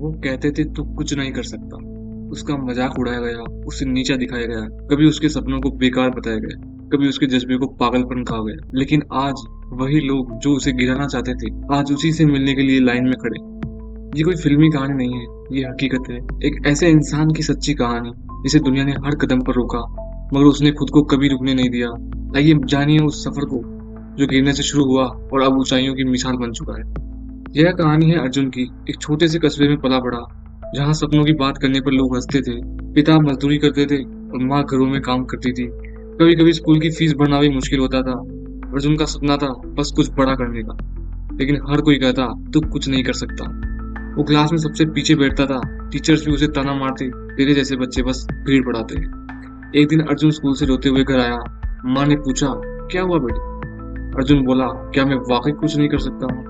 वो कहते थे तू कुछ नहीं कर सकता। उसका मजाक उड़ाया गया, उसे नीचा दिखाया गया, कभी उसके सपनों को बेकार बताया गया, कभी उसके जज्बे को पागलपन कहा गया। लेकिन आज वही लोग जो उसे गिराना चाहते थे, आज उसी से मिलने के लिए लाइन में खड़े। ये कोई फिल्मी कहानी नहीं है, ये हकीकत है। एक ऐसे इंसान की सच्ची कहानी जिसे दुनिया ने हर कदम पर रोका, मगर उसने खुद को कभी रुकने नहीं दिया। आइए जानिए उस सफर को जो गिरने से शुरू हुआ और अब ऊंचाइयों की मिसाल बन चुका है। यह कहानी है अर्जुन की, एक छोटे से कस्बे में पला बड़ा, जहाँ सपनों की बात करने पर लोग हंसते थे, पिता मजदूरी करते थे और माँ घरों में काम करती थी। कभी कभी स्कूल की फीस भरना भी मुश्किल होता था। अर्जुन का सपना था बस कुछ बड़ा करने का, लेकिन हर कोई कहता तू कुछ नहीं कर सकता। वो क्लास में सबसे पीछे बैठता था, टीचर्स भी उसे ताना मारते, तेरे जैसे बच्चे बस भीड़ बढ़ाते हैं। एक दिन अर्जुन स्कूल से रोते हुए घर आया। माँ ने पूछा क्या हुआ बेटे? अर्जुन बोला क्या मैं वाकई कुछ नहीं कर सकता हूँ?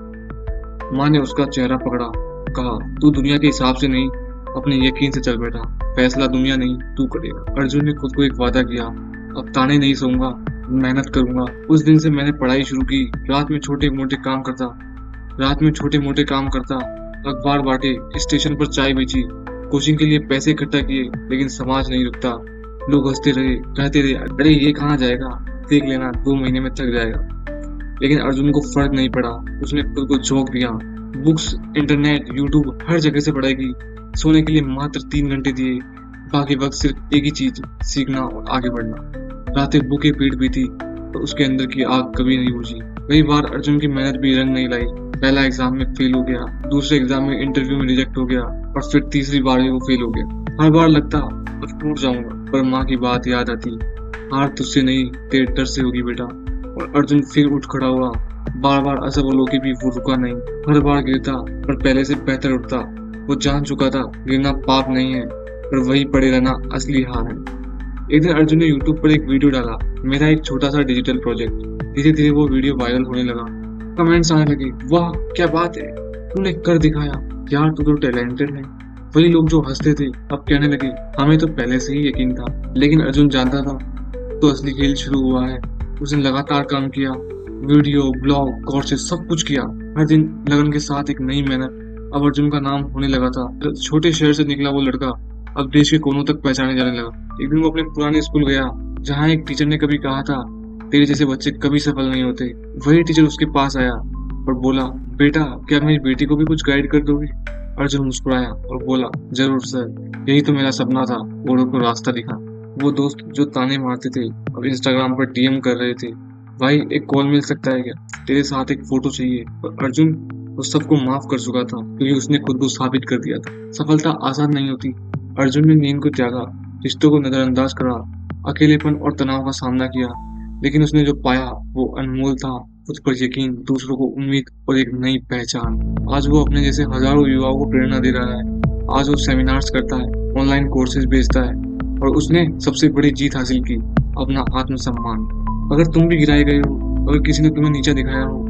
माँ ने उसका चेहरा पकड़ा, कहा तू दुनिया के हिसाब से नहीं, अपने यकीन से चल बैठा, फैसला दुनिया नहीं तू करेगा। अर्जुन ने खुद को एक वादा किया, अब ताने नहीं सोऊंगा, मेहनत करूंगा। उस दिन से मैंने पढ़ाई शुरू की, रात में छोटे मोटे काम करता, अखबार बांटे, स्टेशन पर चाय बेची, कोचिंग के लिए पैसे इकट्ठा किए। लेकिन समाज नहीं रुकता, लोग हंसते रहे, कहते रहे अरे ये कहाँ जाएगा, देख लेना 2 महीने में थक जाएगा। लेकिन अर्जुन को फर्क नहीं पड़ा, उसने खुद को झोंक दिया। बुक्स, इंटरनेट, यूट्यूब, हर जगह से पढ़ाई की। सोने के लिए मात्र 3 घंटे दिए, बाकी वक्त सिर्फ एक ही चीज, सीखना और आगे बढ़ना। रातें भूखे पेट भी थी, तो उसके अंदर की आग कभी नहीं बुझी। कई बार अर्जुन की मेहनत भी रंग नहीं लाई। पहला एग्जाम में फेल हो गया, दूसरे एग्जाम में इंटरव्यू में रिजेक्ट हो गया, और फिर तीसरी बार भी वो फेल हो गया। हर बार लगता अब टूट जाऊंगा, पर माँ की बात याद आती, हार तुझसे नहीं तेरे डर से होगी बेटा। और अर्जुन फिर उठ खड़ा हुआ। बार बार असफल होके भी वो रुका नहीं, हर बार गिरता पर पहले से बेहतर उठता। वो जान चुका था गिरना पाप नहीं है, पर वही पड़े रहना असली हार है। एक दिन अर्जुन ने यूट्यूब पर एक वीडियो डाला, मेरा एक छोटा सा डिजिटल प्रोजेक्ट। धीरे धीरे वो वीडियो वायरल होने लगा, कमेंट्स आने लगे, वाह क्या बात है, तूने कर दिखाया यार, तू तो टैलेंटेड है। वही लोग जो हंसते थे अब कहने लगे हमें तो पहले से ही यकीन था। लेकिन अर्जुन जानता था तो असली खेल शुरू हुआ है। उसने लगातार काम किया, वीडियो, ब्लॉग, कोर्सेज सब कुछ किया, हर दिन लगन के साथ एक नई मेहनत। अब अर्जुन का नाम होने लगा था। छोटे शहर से निकला वो लड़का अब देश के कोनों तक पहचाने जाने लगा। एक दिन वो अपने पुराने स्कूल गया, जहाँ एक टीचर ने कभी कहा था तेरे जैसे बच्चे कभी सफल नहीं होते। वही टीचर उसके पास आया और बोला बेटा क्या मेरी बेटी को भी कुछ गाइड कर दोगे? अर्जुन मुस्कुराया और बोला जरूर सर, यही तो मेरा सपना था। और को रास्ता दिखा। वो दोस्त जो ताने मारते थे अब इंस्टाग्राम पर डीएम कर रहे थे, भाई एक कॉल मिल सकता है क्या, तेरे साथ एक फोटो चाहिए। और अर्जुन उस सबको माफ कर चुका था, क्योंकि उसने खुद को साबित कर दिया था सफलता आसान नहीं होती। अर्जुन ने नींद को त्यागा, रिश्तों को नजरअंदाज करा, अकेलेपन और तनाव का सामना किया, लेकिन उसने जो पाया वो अनमोल था। खुद पर यकीन, दूसरों को उम्मीद और एक नई पहचान। आज वो अपने जैसे हजारों युवाओं को प्रेरणा दे रहा है। आज वो सेमिनार्स करता है, ऑनलाइन कोर्सेज बेचता है, और उसने सबसे बड़ी जीत हासिल की, अपना आत्मसम्मान। अगर तुम भी गिराए गए हो, अगर किसी ने तुम्हें नीचा दिखाया हो,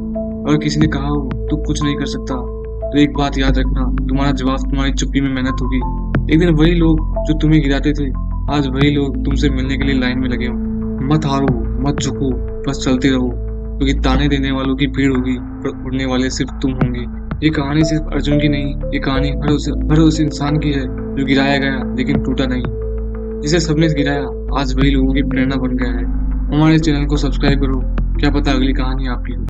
अगर किसी ने कहा हो तू कुछ नहीं कर सकता, तो एक बात याद रखना, तुम्हारा जवाब तुम्हारी चुप्पी में मेहनत होगी। एक दिन वही लोग जो तुम्हें गिराते थे, आज वही लोग तुमसे मिलने के लिए लाइन में लगे हों। मत हारो, मत झुको, बस चलते रहो, क्योंकि ताने देने वालों की भीड़ होगी पर उड़ने वाले सिर्फ तुम होंगे। ये कहानी सिर्फ अर्जुन की नहीं, ये कहानी हर उस इंसान की है जो गिराया गया लेकिन टूटा नहीं, जिसे सबने गिराया आज वही लोगों की प्रेरणा बन गया है। हमारे चैनल को सब्सक्राइब करो, क्या पता अगली कहानी आपकी हो।